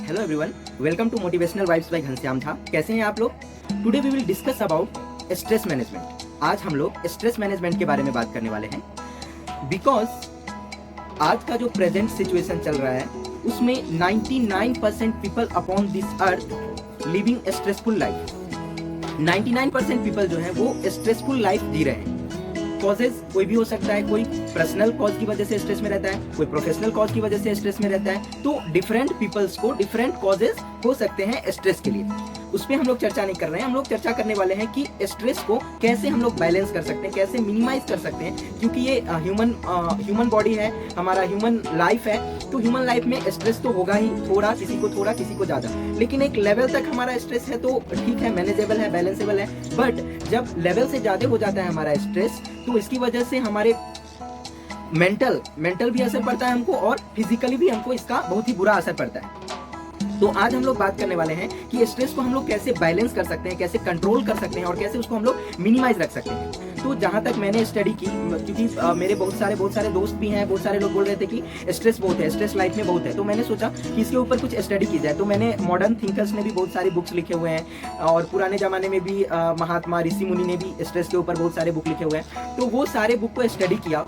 Hello everyone, welcome to motivational vibes by Ghanshyam Jha. कैसे हैं आप लोग? Today we will discuss about stress management. आज हम लोग स्ट्रेस मैनेजमेंट के बारे में बात करने वाले हैं, बिकॉज आज का जो प्रेजेंट सिचुएशन चल रहा है उसमें 99% people upon this earth living stressful life. 99% people जो है वो स्ट्रेसफुल लाइफ जी रहे हैं। कॉजेज कोई भी हो सकता है, कोई पर्सनल कॉज की वजह से स्ट्रेस में रहता है, कोई प्रोफेशनल कॉज की वजह से स्ट्रेस में रहता है। तो डिफरेंट पीपल्स को डिफरेंट कॉजेज हो सकते हैं स्ट्रेस के लिए। उस पर हम लोग चर्चा नहीं कर रहे हैं। हम लोग चर्चा करने वाले हैं कि स्ट्रेस को कैसे हम लोग बैलेंस कर सकते हैं, कैसे मिनिमाइज कर सकते हैं, क्योंकि ये ह्यूमन बॉडी है, हमारा ह्यूमन लाइफ है। तो ह्यूमन लाइफ में स्ट्रेस तो होगा ही, थोड़ा किसी को ज्यादा, लेकिन एक लेवल तक हमारा स्ट्रेस है तो ठीक है, मैनेजेबल है, बैलेंसेबल है। बट जब लेवल से ज्यादा हो जाता है हमारा स्ट्रेस, तो इसकी वजह से हमारे मेंटल भी असर पड़ता है हमको, और फिजिकली भी हमको इसका बहुत ही बुरा असर पड़ता है। तो आज हम लोग बात करने वाले हैं कि स्ट्रेस को हम लोग कैसे बैलेंस कर सकते हैं, कैसे कंट्रोल कर सकते हैं, और कैसे उसको हम लोग मिनिमाइज रख सकते हैं। तो जहां तक मैंने स्टडी की, क्योंकि मेरे बहुत सारे दोस्त भी हैं, बहुत सारे लोग बोल रहे थे कि स्ट्रेस बहुत है, स्ट्रेस लाइफ में बहुत है, तो मैंने सोचा कि इसके ऊपर कुछ स्टडी की जाए। तो मैंने मॉडर्न थिंकर्स ने भी बहुत सारी बुक्स लिखे हुए हैं, और पुराने जमाने में भी महात्मा ऋषि मुनि ने भी स्ट्रेस के ऊपर बहुत सारे बुक लिखे हुए हैं। तो वो सारे बुक को स्टडी किया।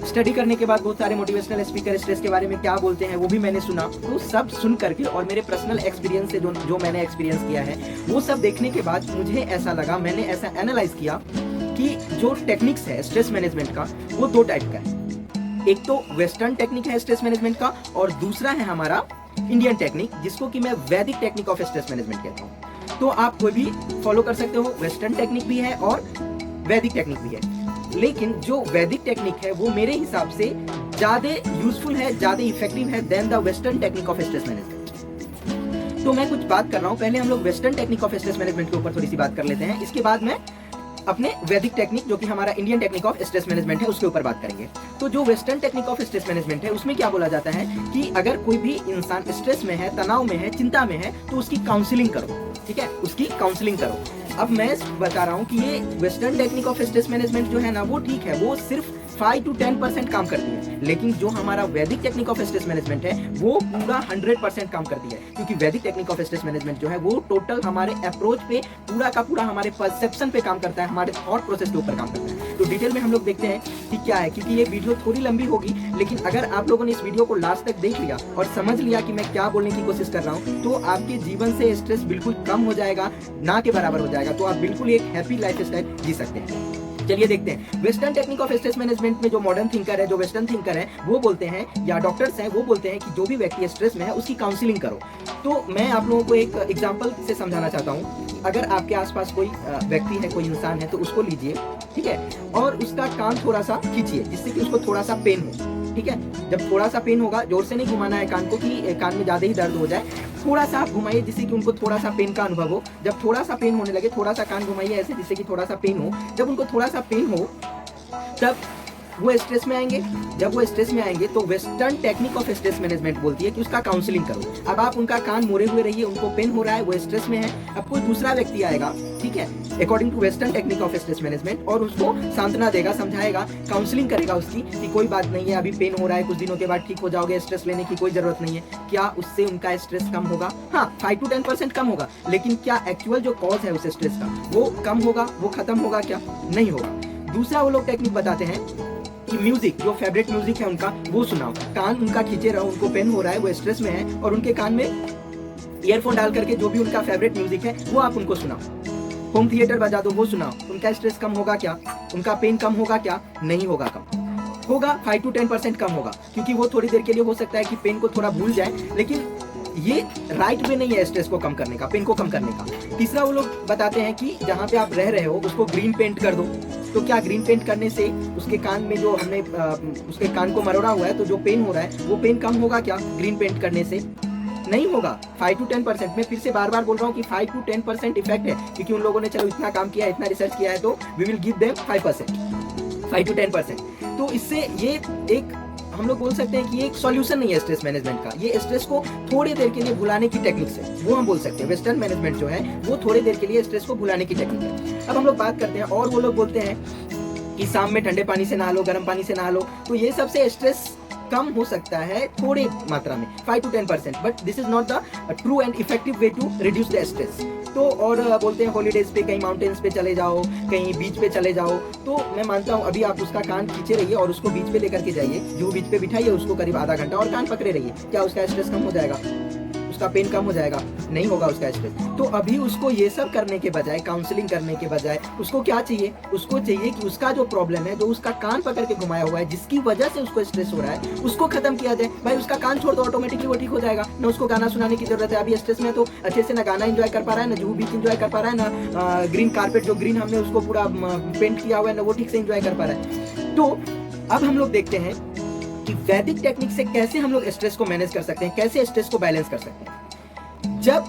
स्टडी करने के बाद बहुत सारे मोटिवेशनल स्पीकर स्ट्रेस के बारे में क्या बोलते हैं वो भी मैंने सुना। तो सब सुन करके और मेरे पर्सनल एक्सपीरियंस से जो मैंने एक्सपीरियंस किया है वो सब देखने के बाद मुझे ऐसा लगा, मैंने ऐसा एनालाइज किया कि जो टेक्निक्स है स्ट्रेस मैनेजमेंट का वो दो टाइप का है। एक तो वेस्टर्न टेक्निक है स्ट्रेस मैनेजमेंट का, और दूसरा है हमारा इंडियन टेक्निक, जिसको कि मैं वैदिक टेक्निक ऑफ स्ट्रेस मैनेजमेंट कहता हूँ। तो आप कोई भी फॉलो कर सकते हो, वेस्टर्न टेक्निक भी है और वैदिक टेक्निक भी है। लेकिन जो वैदिक टेक्निक है वो मेरे हिसाब से ज्यादा यूजफुल है, ज्यादा इफेक्टिव है than the western technique of stress management. तो मैं कुछ बात कर रहा हूँ, पहले हम लोग western technique of stress management के ऊपर थोड़ी सी बात कर लेते हैं। इसके बाद में अपने वैदिक टेक्निक, जो कि हमारा Indian technique of stress management है, उसके ऊपर बात करेंगे। तो जो western technique of stress management है उसमें क्या बोला जाता है कि अगर कोई भी इंसान स्ट्रेस में है, तनाव में है, चिंता में है, तो उसकी काउंसलिंग करो। ठीक है, उसकी काउंसलिंग करो। अब मैं बता रहा हूँ कि ये western technique of stress management जो है ना, वो ठीक है, वो सिर्फ 5 to 10% काम करती है। लेकिन जो हमारा वैदिक टेक्निक ऑफ स्ट्रेस मैनेजमेंट है वो पूरा 100% काम करती है, क्योंकि वैदिक टेक्निक ऑफ स्ट्रेस मैनेजमेंट जो है वो टोटल हमारे अप्रोच पे, पूरा का पूरा हमारे परसेप्शन पे काम करता है, हमारे थॉट प्रोसेस के ऊपर काम करता है। तो डिटेल में हम लोग देखते हैं कि क्या है, क्योंकि ये वीडियो थोड़ी लंबी होगी, लेकिन अगर आप लोगों ने इस वीडियो को लास्ट तक देख लिया और समझ लिया कि मैं क्या बोलने की कोशिश कर रहा हूँ, तो आपके जीवन से स्ट्रेस बिल्कुल कम हो जाएगा, ना के बराबर हो जाएगा। तो आप बिल्कुल एक हैप्पी लाइफ स्टाइल जी सकते हैं। चलिए देखते हैं western technique of stress management में जो मॉडर्न थिंकर है, जो वेस्टर्न थिंकर है, वो बोलते हैं, या डॉक्टर्स हैं, वो बोलते हैं कि जो भी व्यक्ति स्ट्रेस में है उसकी काउंसलिंग करो। तो मैं आप लोगों को एक एग्जांपल से समझाना चाहता हूँ। अगर आपके आसपास कोई व्यक्ति है, कोई इंसान है, तो उसको लीजिए, ठीक है, और उसका कान थोड़ा सा खींचिए, जिससे कि उसको थोड़ा सा पेन हो। ठीक है, जब थोड़ा सा पेन होगा, जोर से नहीं घुमाना है कान को कि कान में ज्यादा ही दर्द हो जाए, थोड़ा सा घुमाइए जिससे कि उनको थोड़ा सा पेन का अनुभव हो। जब थोड़ा सा पेन होने लगे, थोड़ा सा कान घुमाइए ऐसे जिससे कि थोड़ा सा पेन हो। जब उनको थोड़ा सा पेन हो तब वो स्ट्रेस में आएंगे। जब वो स्ट्रेस में आएंगे तो western technique of stress management बोलती है कि उसका काउंसलिंग करो। अब आप उनका कान मोड़े हुए रहिए, उनको पेन हो रहा है, वो स्ट्रेस में है। अब कोई दूसरा व्यक्ति आएगा, ठीक है, according to western technique of stress management, और उसको सांत्वना देगा, समझाएगा, काउंसलिंग करेगा उसकी कि कोई बात नहीं है, अभी पेन हो रहा है, कुछ दिनों के बाद ठीक हो जाओगे, स्ट्रेस लेने की कोई जरूरत नहीं है। क्या उससे उनका स्ट्रेस कम होगा? हाँ, 5 to 10% कम होगा। लेकिन क्या एक्चुअल जो कॉज है उस स्ट्रेस का वो कम होगा, वो खत्म होगा? क्या नहीं होगा। दूसरा वो लोग टेक्निक बताते हैं कि म्यूजिक, जो फेवरेट म्यूजिक है उनका, वो सुनाओ। कान उनका खींचे रहो, उनको पेन हो रहा है, वो स्ट्रेस में है, और उनके कान में ईयरफोन डाल करके जो भी उनका फेवरेट म्यूजिक है वो आप उनको सुनाओ। होम थिएटर बजा दो, वो सुनाओ। उनका स्ट्रेस कम होगा क्या? उनका पेन कम होगा क्या? नहीं होगा। कम होगा, 5 to 10% कम होगा, क्योंकि वो थोड़ी देर के लिए हो सकता है कि पेन को थोड़ा भूल जाए, लेकिन ये राइट वे नहीं है स्ट्रेस को कम करने का, पेन को कम करने का। तीसरा वो लोग बताते हैं कि जहाँ पे आप रह रहे हो उसको ग्रीन पेंट कर दो। तो क्या ग्रीन पेंट करने से उसके कान में जो हमने उसके कान को मरोड़ा हुआ है, तो जो पेन हो रहा है वो पेन कम होगा क्या ग्रीन पेंट करने से? नहीं होगा। 5 to 10%, मैं फिर से बार बार बोल रहा हूँ कि 5 to 10% इफेक्ट है, क्योंकि उन लोगों ने चलो इतना काम किया है, इतना रिसर्च किया है, तो we will give them 5 to 10%। तो इससे ये एक हम लोग बोल सकते हैं कि ये एक सॉल्यूशन नहीं है स्ट्रेस मैनेजमेंट का। ये स्ट्रेस को थोड़ी देर के लिए भुलाने की टेक्निक है, वो हम बोल सकते हैं। वेस्टर्न मैनेजमेंट जो है वो थोड़ी देर के लिए स्ट्रेस को भुलाने की टेक्निक है। अब हम लोग बात करते हैं, और वो लोग बोलते हैं कि शाम में ठंडे पानी से नहा लो, गर्म पानी से नहा लो। तो ये सबसे स्ट्रेस कम हो सकता है थोड़े मात्रा में 5 to 10%, but this is not the true and effective way to reduce the stress. तो और बोलते हैं हॉलीडेज पे कहीं माउंटेन्स पे चले जाओ, कहीं बीच पे चले जाओ, तो मैं मानता हूँ अभी आप उसका कान खींचे रहिए और उसको बीच पे लेकर के जाइए, जो बीच पे बिठाइए उसको करीब आधा घंटा और कान पकड़े रहिए, क्या उसका स्ट्रेस कम हो जाएगा? उसका पेन कम हो जाएगा? नहीं होगा उसका स्ट्रेस। तो अभी उसको ये सब करने के बजाय, काउंसलिंग करने के बजाय उसको क्या चाहिए? उसको चाहिए कि उसका जो प्रॉब्लम है, जो उसका कान पकड़ के घुमाया हुआ है, जिसकी वजह से उसको स्ट्रेस हो रहा है, उसको खत्म किया जाए। भाई उसका कान छोड़ दो, ऑटोमेटिकली वो ठीक हो जाएगा। ना उसको गाना सुनाने की जरूरत है। अभी स्ट्रेस में तो अच्छे से ना गाना एंजॉय कर पा रहा है, ना जूहू बीच एंजॉय कर पा रहा है, ना ग्रीन कारपेट जो ग्रीन हमने उसको पूरा पेंट किया हुआ है, ना वो ठीक से एंजॉय कर पा रहा है। तो अब हम लोग देखते हैं कि वैदिक टेक्निक से कैसे हम लोग स्ट्रेस को मैनेज कर सकते हैं, कैसे स्ट्रेस को बैलेंस कर सकते हैं। जब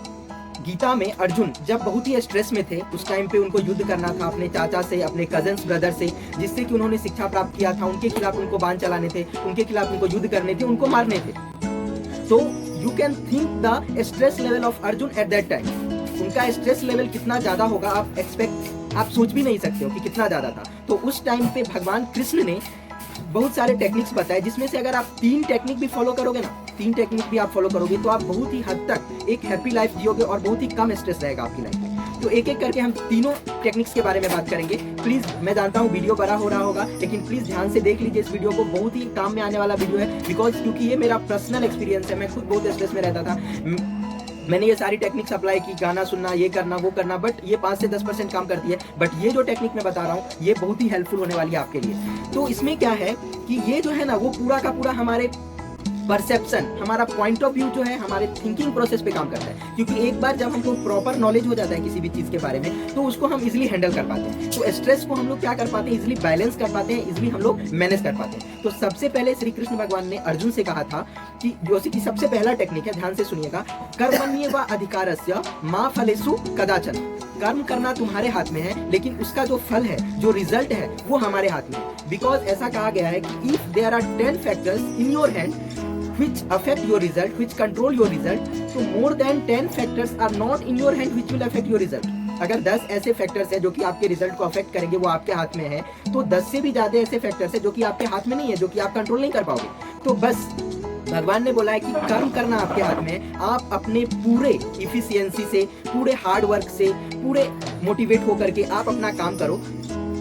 गीता में अर्जुन जब बहुत ही स्ट्रेस में थे, उस टाइम पे उनको युद्ध करना था अपने चाचा से, अपने कजन्स ब्रदर से, जिससे कि उन्होंने शिक्षा प्राप्त किया था, उनके खिलाफ उनको बाण चलाने थे, उनके खिलाफ उनको युद्ध करने थे, उनको मारने थे। तो you can think the stress level of Arjun at that time. उनका स्ट्रेस लेवल कितना ज्यादा होगा, आप सोच भी नहीं सकते हो कि कितना ज्यादा था। तो उस टाइम पे भगवान कृष्ण ने बहुत सारे टेक्निक्स बताए, जिसमें से अगर आप 3 टेक्निक भी फॉलो करोगे ना, 3 टेक्निक भी आप फॉलो करोगे तो आप बहुत ही हद तक एक हैप्पी लाइफ जियोगे और बहुत ही कम स्ट्रेस रहेगा आपकी लाइफ में। तो एक एक करके हम तीनों टेक्निक्स के बारे में बात करेंगे। प्लीज, मैं जानता हूँ वीडियो बड़ा हो रहा होगा, लेकिन प्लीज ध्यान से देख लीजिए इस वीडियो को, बहुत ही काम में आने वाला वीडियो है। बिकॉज क्योंकि ये मेरा पर्सनल एक्सपीरियंस है, मैं खुद बहुत स्ट्रेस में रहता था। मैंने ये सारी टेक्निक्स अप्लाई की, गाना सुनना, ये करना, वो करना, बट ये 5 से 10% काम करती है। बट ये जो टेक्निक मैं बता रहा हूँ ये बहुत ही हेल्पफुल होने वाली है आपके लिए। तो इसमें क्या है कि ये जो है ना, वो पूरा का पूरा हमारे परसेप्शन, हमारा पॉइंट ऑफ व्यू जो है, हमारे थिंकिंग प्रोसेस पे काम करता है। क्योंकि एक बार जब हमको प्रॉपर नॉलेज हो जाता है किसी भी चीज के बारे में, तो उसको हम इजिली हैंडल कर पाते हैं। तो स्ट्रेस को हम लोग क्या कर पाते हैं, इजिली बैलेंस कर पाते हैं, इजिली हम लोग मैनेज कर पाते हैं। तो सबसे पहले श्री कृष्ण भगवान ने अर्जुन से कहा था कि जैसे कि सबसे पहला टेक्निक है, ध्यान से सुनिएगा, कर्मण्येव अधिकारस्य मा फलेषु कदाचन। कर्म करना तुम्हारे हाथ में है, लेकिन उसका जो फल है, जो रिजल्ट है, वो हमारे हाथ में है। बिकॉज ऐसा कहा गया है कि if there are 10 factors in your hand which affect your result, which control your result, so more than 10 factors are not in your hand which will affect your result. अगर 10 ऐसे फैक्टर्स हैं जो कि आपके रिजल्ट को affect करेंगे, वो आपके हाथ में है, तो 10 से भी ज्यादा ऐसे फैक्टर्स हैं जो कि आपके हाथ में नहीं है, जो कि आप कंट्रोल नहीं कर पाओगे। तो बस भगवान ने बोला है कि कर्म करना आपके हाथ में है। आप अपने पूरे इफिशियंसी से, पूरे हार्ड वर्क से, पूरे मोटिवेट होकर के आप अपना काम करो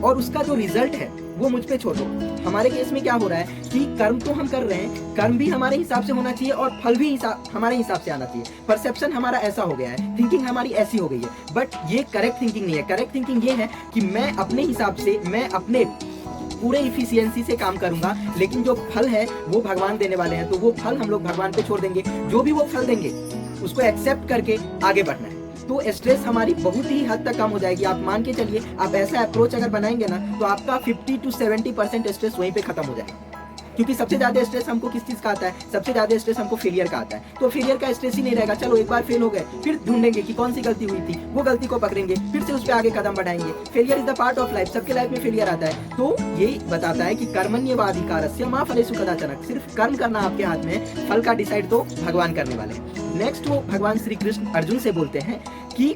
और उसका जो रिजल्ट है वो मुझ पे छोड़ो। हमारे केस में क्या हो रहा है कि कर्म तो हम कर रहे हैं, कर्म भी हमारे हिसाब से होना चाहिए और फल भी हमारे हिसाब से आना चाहिए। परसेप्शन हमारा ऐसा हो गया है, थिंकिंग हमारी ऐसी हो गई है, बट ये करेक्ट थिंकिंग नहीं है। करेक्ट थिंकिंग ये है कि मैं अपने हिसाब से, मैं अपने पूरे इफिशियंसी से काम करूंगा, लेकिन जो फल है वो भगवान देने वाले हैं। तो वो फल हम लोग भगवान पे छोड़ देंगे, जो भी वो फल देंगे उसको एक्सेप्ट करके आगे बढ़ना है। तो स्ट्रेस हमारी बहुत ही हद तक कम हो जाएगी। आप मान के चलिए, आप ऐसा अप्रोच अगर बनाएंगे ना, तो आपका 50 to 70% स्ट्रेस वहीं पे खत्म हो जाएगा। क्योंकि सबसे ज्यादा स्ट्रेस हमको किस चीज का आता है, सबसे ज्यादा स्ट्रेस हमको फेलियर का आता है। तो फेलियर का स्ट्रेस ही नहीं रहेगा। चलो एक बार फेल हो गए, फिर ढूंढेंगे कि कौन सी गलती हुई थी, वो गलती को पकड़ेंगे, फिर से उस पर आगे कदम बढ़ाएंगे। Failure is the part of life, सबके लाइफ में फेलियर आता है। तो ये बताता है कि कर्मण्येवाधिकारस्य मा फलेषु कदाचन। सिर्फ कर्म करना आपके हाथ में है, फल का डिसाइड तो भगवान करने वाले हैं। नेक्स्ट वो भगवान श्री कृष्ण अर्जुन से बोलते हैं कि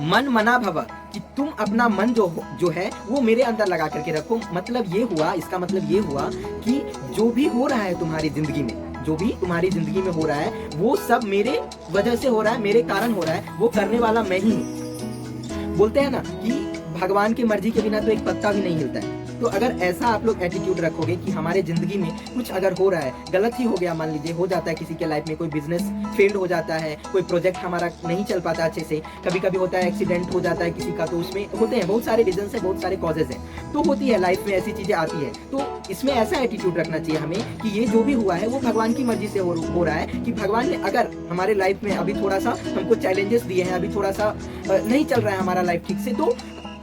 मन मना भव, कि तुम अपना मन जो है वो मेरे अंदर लगा करके रखो। मतलब ये हुआ, इसका मतलब ये हुआ कि जो भी हो रहा है तुम्हारी जिंदगी में, जो भी तुम्हारी जिंदगी में हो रहा है, वो सब मेरे वजह से हो रहा है, मेरे कारण हो रहा है, वो करने वाला मैं ही हूँ। बोलते हैं ना कि भगवान की मर्जी के बिना तो एक पत्ता भी नहीं हिलता है। तो अगर ऐसा आप लोग एटीट्यूड रखोगे कि हमारे जिंदगी में कुछ अगर हो रहा है, गलत ही हो गया, मान लीजिए हो जाता है किसी के लाइफ में, कोई बिजनेस फेल्ड हो जाता है, कोई प्रोजेक्ट हमारा नहीं चल पाता अच्छे से, कभी कभी होता है एक्सीडेंट हो जाता है किसी का, तो उसमें होते हैं बहुत सारे रीजन है, बहुत सारे कॉजेज हैं, तो होती है लाइफ में ऐसी चीजें आती है। तो इसमें ऐसा एटीट्यूड रखना चाहिए हमें कि ये जो भी हुआ है वो भगवान की मर्जी से हो रहा है। कि भगवान ने अगर हमारे लाइफ में अभी थोड़ा सा हमको चैलेंजेस दिए हैं, अभी थोड़ा सा नहीं चल रहा है हमारा लाइफ ठीक से, तो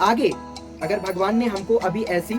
आगे अगर भगवान ने हमको अभी ऐसी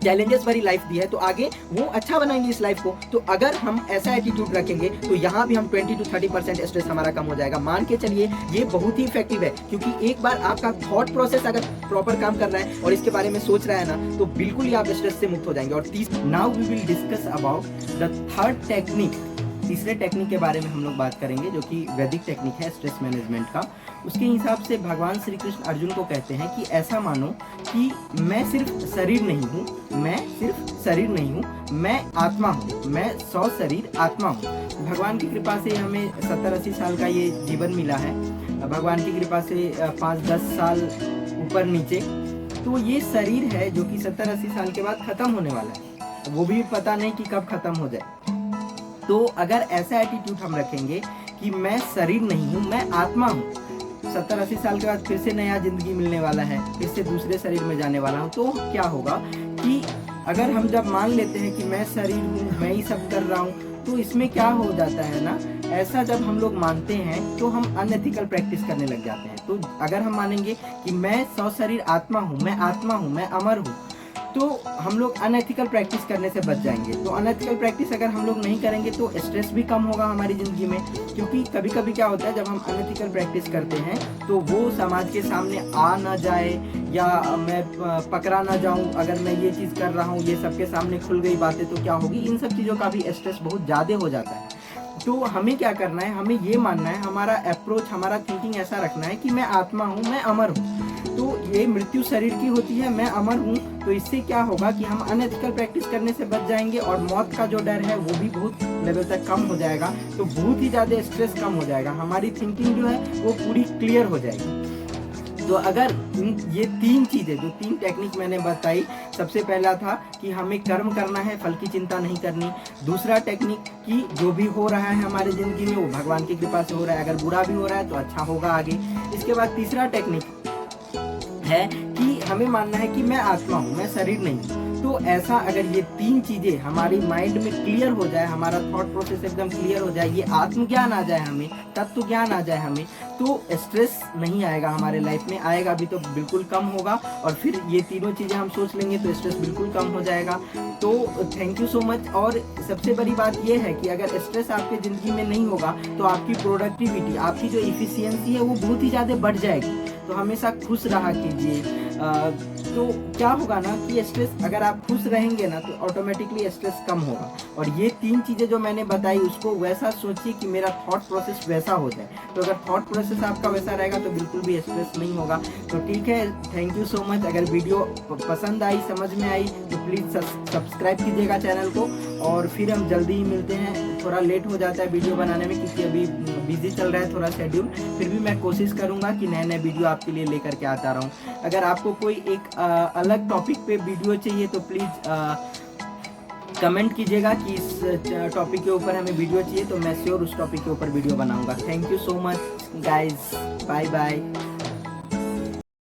चैलेंजेस भरी लाइफ दी है, तो आगे वो अच्छा बनाएंगे इस लाइफ को। तो अगर हम ऐसा एटीट्यूड रखेंगे तो यहाँ भी हम 20 to 30% स्ट्रेस हमारा कम हो जाएगा। मान के चलिए ये बहुत ही इफेक्टिव है, क्योंकि एक बार आपका थॉट प्रोसेस अगर प्रॉपर काम कर रहा है और इसके बारे में सोच रहा है ना, तो बिल्कुल ही आप स्ट्रेस से मुक्त हो जाएंगे। और now we will discuss about the third technique तीसरे टेक्निक के बारे में हम लोग बात करेंगे, जो कि वैदिक टेक्निक है स्ट्रेस मैनेजमेंट का। उसके हिसाब से भगवान श्री कृष्ण अर्जुन को कहते हैं कि ऐसा मानो कि मैं सिर्फ शरीर नहीं हूँ, मैं सिर्फ शरीर नहीं हूँ, मैं आत्मा हूँ, मैं 100 शरीर आत्मा हूँ। भगवान की कृपा से हमें 70-80 साल का ये जीवन मिला है, भगवान की कृपा से 5-10 साल ऊपर नीचे। तो ये शरीर है जो कि 70-80 साल के बाद खत्म होने वाला है, वो भी पता नहीं कि कब खत्म हो जाए। तो अगर ऐसा एटीट्यूड हम रखेंगे कि मैं शरीर नहीं हूँ, मैं आत्मा हूँ, 70-80 साल के बाद फिर से नया जिंदगी मिलने वाला है, फिर से दूसरे शरीर में जाने वाला हूँ, तो क्या होगा कि अगर हम जब मान लेते हैं कि मैं शरीर हूँ, मैं ही सब कर रहा हूँ, तो इसमें क्या हो जाता है ना, ऐसा जब हम लोग मानते हैं तो हम अनएथिकल प्रैक्टिस करने लग जाते हैं। तो अगर हम मानेंगे कि मैं 100 शरीर आत्मा हूँ, मैं आत्मा हूँ, मैं अमर हूँ, तो हम लोग अनएथिकल प्रैक्टिस करने से बच जाएंगे। तो अनएथिकल प्रैक्टिस अगर हम लोग नहीं करेंगे तो स्ट्रेस भी कम होगा हमारी ज़िंदगी में, क्योंकि कभी कभी क्या होता है जब हम अनएथिकल प्रैक्टिस करते हैं तो वो समाज के सामने आ ना जाए, या मैं पकड़ा ना जाऊं अगर मैं ये चीज़ कर रहा हूँ, ये सबके सामने खुल गई बातें तो क्या होगी, इन सब चीज़ों का भी स्ट्रेस बहुत ज़्यादा हो जाता है। तो हमें क्या करना है, हमें ये मानना है, हमारा अप्रोच, हमारा थिंकिंग ऐसा रखना है कि मैं आत्मा हूँ, मैं अमर हूँ। तो ये मृत्यु शरीर की होती है, मैं अमर हूँ। तो इससे क्या होगा कि हम अनएथिकल प्रैक्टिस करने से बच जाएंगे और मौत का जो डर है वो भी बहुत लेवल तक कम हो जाएगा। तो बहुत ही ज़्यादा स्ट्रेस कम हो जाएगा, हमारी थिंकिंग जो है वो पूरी क्लियर हो जाएगी। तो अगर ये 3 चीज़ें, जो 3 टेक्निक मैंने बताई, सबसे पहला था कि हमें कर्म करना है, फल की चिंता नहीं करनी। दूसरा टेक्निक कि जो भी हो रहा है हमारी ज़िंदगी में वो भगवान की कृपा से हो रहा है, अगर बुरा भी हो रहा है तो अच्छा होगा आगे। इसके बाद तीसरा टेक्निक है कि हमें मानना है कि मैं आत्मा हूँ, मैं शरीर नहीं हूँ। तो ऐसा अगर ये 3 चीज़ें हमारी माइंड में क्लियर हो जाए, हमारा थॉट प्रोसेस एकदम क्लियर हो जाए, ये आत्मज्ञान आ जाए हमें, तत्व ज्ञान आ जाए हमें, तो स्ट्रेस नहीं आएगा हमारे लाइफ में, आएगा भी तो बिल्कुल कम होगा। और फिर ये तीनों चीज़ें हम सोच लेंगे तो स्ट्रेस बिल्कुल कम हो जाएगा। तो थैंक यू सो मच। और सबसे बड़ी बात ये है कि अगर स्ट्रेस आपके ज़िंदगी में नहीं होगा तो आपकी प्रोडक्टिविटी, आपकी जो इफिशियंसी है वो बहुत ही ज़्यादा बढ़ जाएगी। तो हमेशा खुश रहा कीजिए। तो क्या होगा ना कि स्ट्रेस, अगर आप खुश रहेंगे ना तो ऑटोमेटिकली स्ट्रेस कम होगा। और ये 3 चीज़ें जो मैंने बताई उसको वैसा सोचिए कि मेरा थॉट प्रोसेस वैसा हो जाए। तो अगर थॉट प्रोसेस आपका वैसा रहेगा तो बिल्कुल भी स्ट्रेस नहीं होगा। तो ठीक है, थैंक यू सो मच। अगर वीडियो पसंद आई, समझ में आई तो प्लीज़ सब्सक्राइब कीजिएगा चैनल को। और फिर हम जल्दी ही मिलते हैं। थोड़ा लेट हो जाता है वीडियो बनाने में क्योंकि अभी बिजी चल रहा है थोड़ा शेड्यूल, फिर भी मैं कोशिश करूंगा कि नए नए वीडियो आपके लिए लेकर के आता रहूं। अगर आपको कोई एक अलग टॉपिक पे वीडियो चाहिए तो प्लीज़ कमेंट कीजिएगा कि इस टॉपिक के ऊपर हमें वीडियो चाहिए, तो मैं श्योर उस टॉपिक के ऊपर वीडियो बनाऊंगा। Thank you so much guys, bye bye.